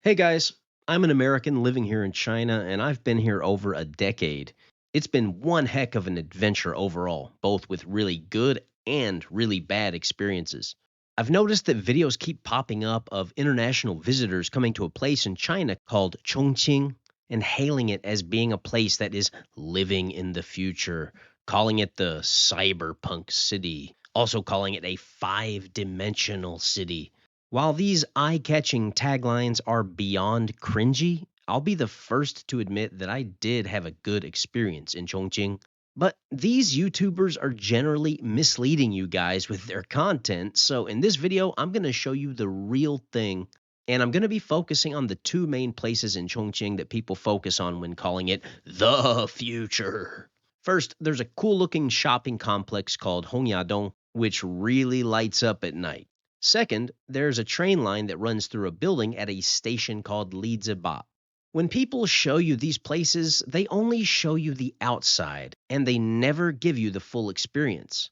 Hey guys, I'm an American living here in China, and I've been here over a decade. It's been one heck of an adventure overall, both with really good and really bad experiences. I've noticed that videos keep popping up of international visitors coming to a place in China called Chongqing and hailing it as being a place that is living in the future, calling it the cyberpunk city, also calling it a five-dimensional city. While these eye catching taglines are beyond cringy, I'll be the first to admit that I did have a good experience in Chongqing. But these YouTubers are generally misleading you guys with their content, so in this video, I'm going to show you the real thing. And I'm going to be focusing on the two main places in Chongqing that people focus on when calling it the future. First, there's a cool looking shopping complex called Hongyadong, which really lights up at night. Second, there's a train line that runs through a building at a station called Liziba. When people show you these places, they only show you the outside, and they never give you the full experience.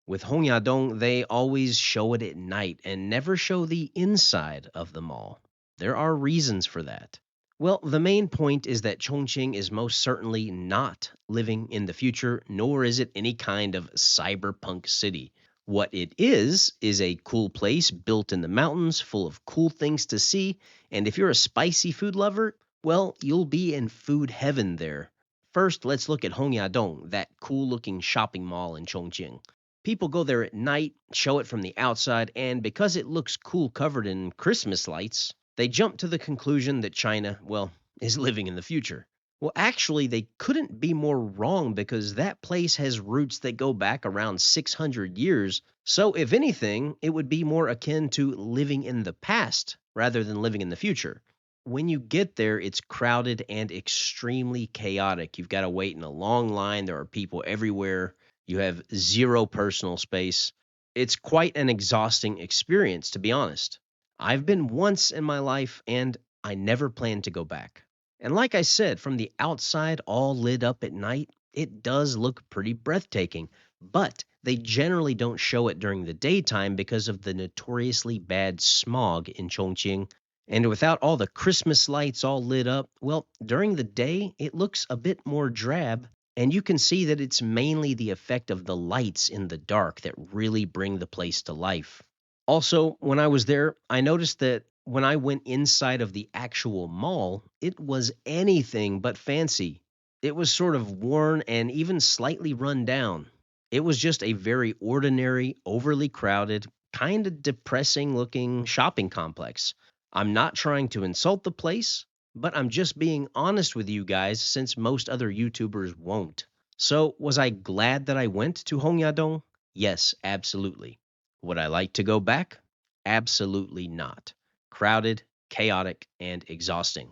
With Hongyadong, they always show it at night and never show the inside of the mall. There are reasons for that. Well, the main point is that Chongqing is most certainly not living in the future, nor is it any kind of cyberpunk city. What it is a cool place built in the mountains full of cool things to see, and if you're a spicy food lover, well, you'll be in food heaven there. First, let's look at Hongyadong, that cool-looking shopping mall in Chongqing. People go there at night, show it from the outside, and because it looks cool covered in Christmas lights, they jump to the conclusion that China, well, is living in the future. Well, actually, they couldn't be more wrong because that place has roots that go back around 600 years. So, if anything, it would be more akin to living in the past rather than living in the future. When you get there, it's crowded and extremely chaotic. You've got to wait in a long line. There are people everywhere. You have zero personal space. It's quite an exhausting experience, to be honest. I've been once in my life, and I never plan to go back. And like I said, from the outside, all lit up at night, it does look pretty breathtaking. But they generally don't show it during the daytime because of the notoriously bad smog in Chongqing. And without all the Christmas lights all lit up, well, during the day, it looks a bit more drab. And you can see that it's mainly the effect of the lights in the dark that really bring the place to life. Also, when I was there, I noticed that when I went inside of the actual mall, it was anything but fancy. It was sort of worn and even slightly run down. It was just a very ordinary, overly crowded, kind of depressing looking shopping complex. I'm not trying to insult the place, but I'm just being honest with you guys since most other YouTubers won't. So, was I glad that I went to Hongyadong? Yes, absolutely. Would I like to go back? Absolutely not. Crowded, chaotic, and exhausting.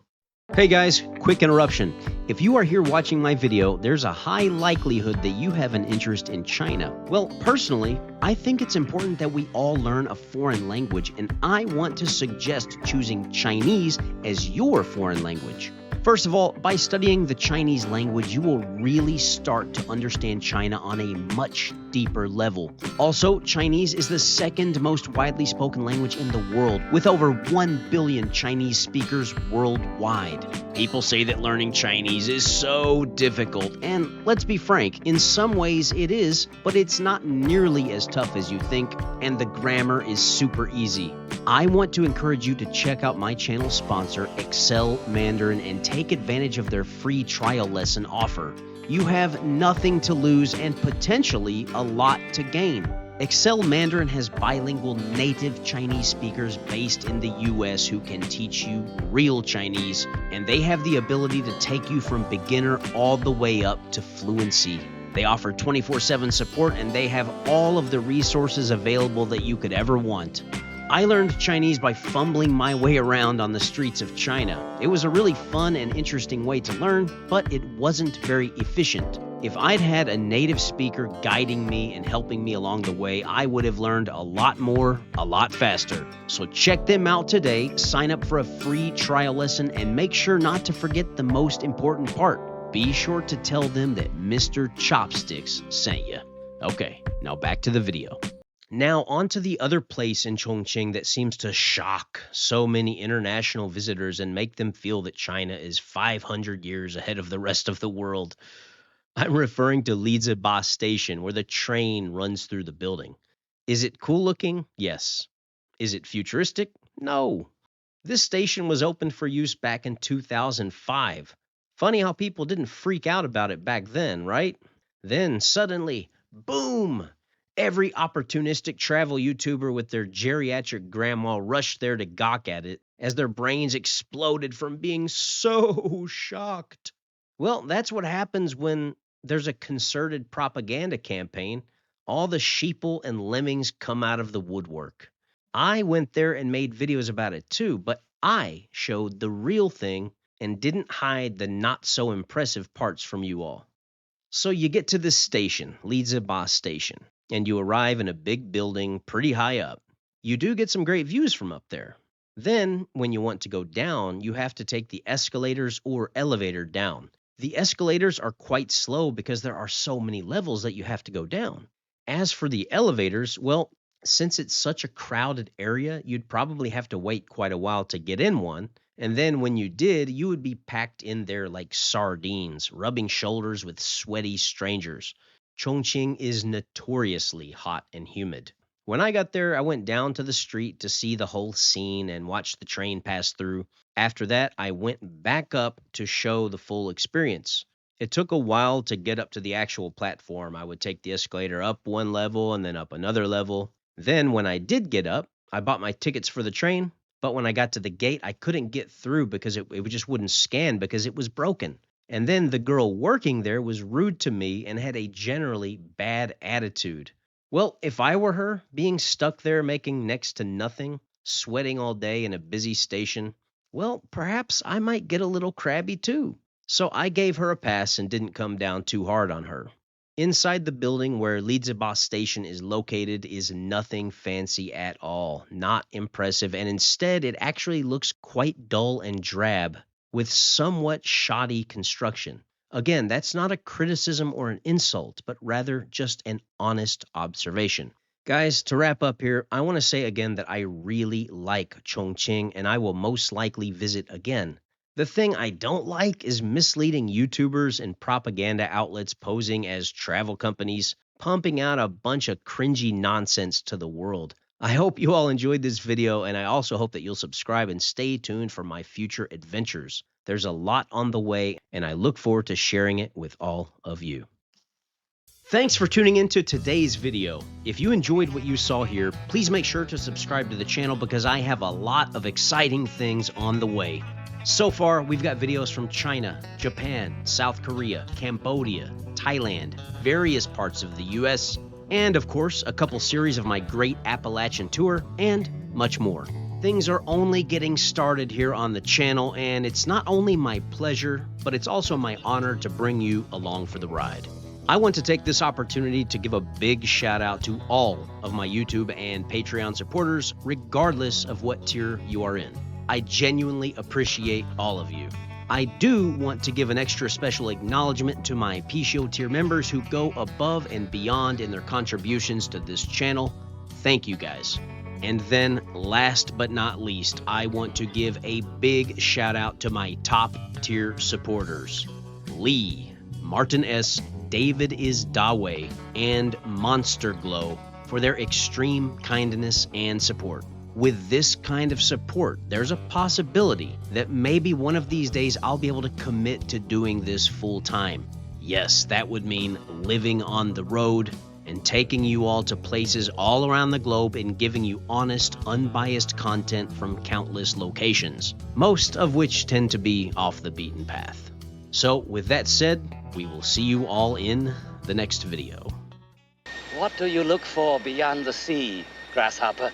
Hey guys, quick interruption. If you are here watching my video, there's a high likelihood that you have an interest in China. Well, personally, I think it's important that we all learn a foreign language, and I want to suggest choosing Chinese as your foreign language. First of all, by studying the Chinese language, you will really start to understand China on a much deeper level. Also, Chinese is the second most widely spoken language in the world, with over 1 billion Chinese speakers worldwide. People say that learning Chinese is so difficult, and let's be frank, in some ways it is, but it's not nearly as tough as you think, and the grammar is super easy. I want to encourage you to check out my channel sponsor, Excel Mandarin, and take advantage of their free trial lesson offer. You have nothing to lose and potentially a lot to gain. Excel Mandarin has bilingual native Chinese speakers based in the US who can teach you real Chinese, and they have the ability to take you from beginner all the way up to fluency. They offer 24/7 support, and they have all of the resources available that you could ever want. I learned Chinese by fumbling my way around on the streets of China. It was a really fun and interesting way to learn, but it wasn't very efficient. If I'd had a native speaker guiding me and helping me along the way, I would have learned a lot more, a lot faster. So check them out today, sign up for a free trial lesson, and make sure not to forget the most important part. Be sure to tell them that Mr. Chopsticks sent you. Okay, now back to the video. Now, on to the other place in Chongqing that seems to shock so many international visitors and make them feel that China is 500 years ahead of the rest of the world. I'm referring to Liziba Station, where the train runs through the building. Is it cool looking? Yes. Is it futuristic? No. This station was opened for use back in 2005. Funny how people didn't freak out about it back then, right? Then suddenly, boom! Every opportunistic travel YouTuber with their geriatric grandma rushed there to gawk at it as their brains exploded from being so shocked. Well, that's what happens when there's a concerted propaganda campaign. All the sheeple and lemmings come out of the woodwork. I went there and made videos about it too, but I showed the real thing and didn't hide the not so impressive parts from you all. So you get to this station, Liziba Station, and you arrive in a big building pretty high up. You do get some great views from up there. Then, when you want to go down, you have to take the escalators or elevator down. The escalators are quite slow because there are so many levels that you have to go down. As for the elevators, well, since it's such a crowded area, you'd probably have to wait quite a while to get in one. And then when you did, you would be packed in there like sardines, rubbing shoulders with sweaty strangers. Chongqing is notoriously hot and humid. When I got there, I went down to the street to see the whole scene and watch the train pass through. After that, I went back up to show the full experience. It took a while to get up to the actual platform. I would take the escalator up one level and then up another level. Then, when I did get up, I bought my tickets for the train. But when I got to the gate, I couldn't get through because it just wouldn't scan because it was broken. And then the girl working there was rude to me and had a generally bad attitude. Well, if I were her, being stuck there making next to nothing, sweating all day in a busy station, well, perhaps I might get a little crabby too. So I gave her a pass and didn't come down too hard on her. Inside the building where Liziba Station is located is nothing fancy at all, not impressive, and instead it actually looks quite dull and drab, with somewhat shoddy construction. Again, that's not a criticism or an insult, but rather just an honest observation. Guys, to wrap up here, I want to say again that I really like Chongqing, and I will most likely visit again. The thing I don't like is misleading YouTubers and propaganda outlets posing as travel companies, pumping out a bunch of cringy nonsense to the world. I hope you all enjoyed this video, and I also hope that you'll subscribe and stay tuned for my future adventures. There's a lot on the way, and I look forward to sharing it with all of you. Thanks for tuning into today's video. If you enjoyed what you saw here, please make sure to subscribe to the channel because I have a lot of exciting things on the way. So far, we've got videos from China, Japan, South Korea, Cambodia, Thailand, various parts of the US, and of course, a couple series of my Great Appalachian Tour, and much more. Things are only getting started here on the channel, and it's not only my pleasure, but it's also my honor to bring you along for the ride. I want to take this opportunity to give a big shout out to all of my YouTube and Patreon supporters, regardless of what tier you are in. I genuinely appreciate all of you. I do want to give an extra special acknowledgement to my PSHO tier members who go above and beyond in their contributions to this channel. Thank you guys. And then, last but not least, I want to give a big shout out to my top tier supporters. Lee, Martin S., David is Dawe, and Monster Glow for their extreme kindness and support. With this kind of support, there's a possibility that maybe one of these days I'll be able to commit to doing this full time. Yes, that would mean living on the road and taking you all to places all around the globe and giving you honest, unbiased content from countless locations, most of which tend to be off the beaten path. So with that said, we will see you all in the next video. What do you look for beyond the sea, grasshopper?